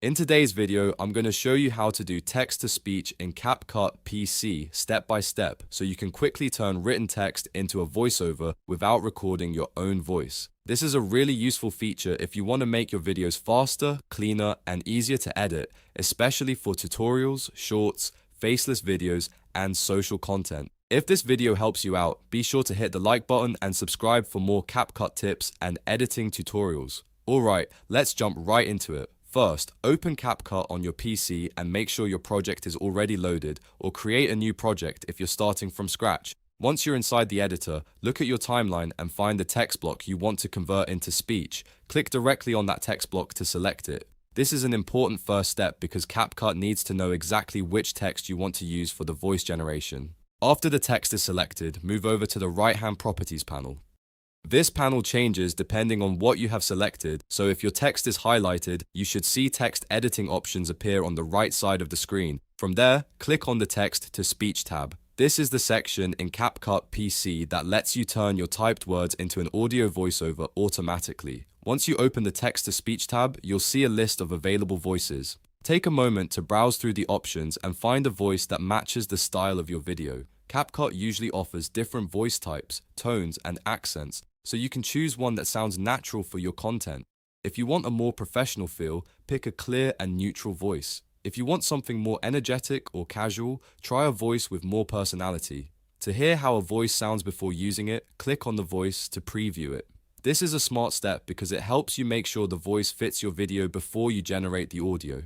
In today's video, I'm going to show you how to do text-to-speech in CapCut PC step by step so you can quickly turn written text into a voiceover without recording your own voice. This is a really useful feature if you want to make your videos faster, cleaner, and easier to edit, especially for tutorials, shorts, faceless videos, and social content. If this video helps you out, be sure to hit the like button and subscribe for more CapCut tips and editing tutorials. Alright, let's jump right into it. First, open CapCut on your PC and make sure your project is already loaded, or create a new project if you're starting from scratch. Once you're inside the editor, look at your timeline and find the text block you want to convert into speech. Click directly on that text block to select it. This is an important first step because CapCut needs to know exactly which text you want to use for the voice generation. After the text is selected, move over to the right-hand properties panel. This panel changes depending on what you have selected, so if your text is highlighted, you should see text editing options appear on the right side of the screen. From there, click on the Text to Speech tab. This is the section in CapCut PC that lets you turn your typed words into an audio voiceover automatically. Once you open the Text to Speech tab, you'll see a list of available voices. Take a moment to browse through the options and find a voice that matches the style of your video. CapCut usually offers different voice types, tones, and accents, so you can choose one that sounds natural for your content. If you want a more professional feel, pick a clear and neutral voice. If you want something more energetic or casual, try a voice with more personality. To hear how a voice sounds before using it, click on the voice to preview it. This is a smart step because it helps you make sure the voice fits your video before you generate the audio.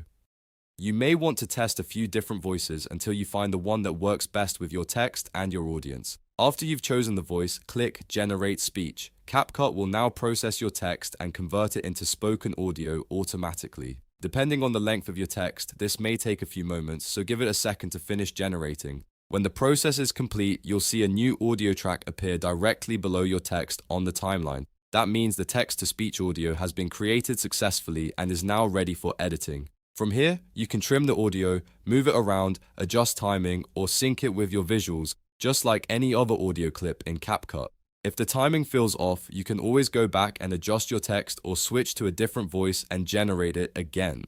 You may want to test a few different voices until you find the one that works best with your text and your audience. After you've chosen the voice, click Generate Speech. CapCut will now process your text and convert it into spoken audio automatically. Depending on the length of your text, this may take a few moments, so give it a second to finish generating. When the process is complete, you'll see a new audio track appear directly below your text on the timeline. That means the text-to-speech audio has been created successfully and is now ready for editing. From here, you can trim the audio, move it around, adjust timing, or sync it with your visuals, just like any other audio clip in CapCut. If the timing feels off, you can always go back and adjust your text or switch to a different voice and generate it again.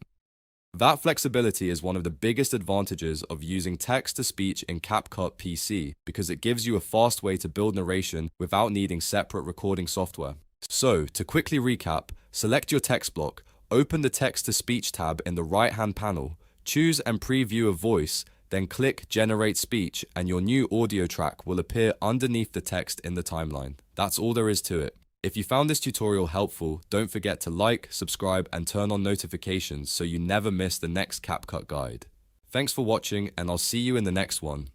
That flexibility is one of the biggest advantages of using text-to-speech in CapCut PC because it gives you a fast way to build narration without needing separate recording software. So, to quickly recap, select your text block, open the Text-to-Speech tab in the right-hand panel, choose and preview a voice, then click Generate Speech and your new audio track will appear underneath the text in the timeline. That's all there is to it. If you found this tutorial helpful, don't forget to like, subscribe, and turn on notifications so you never miss the next CapCut guide. Thanks for watching, and I'll see you in the next one.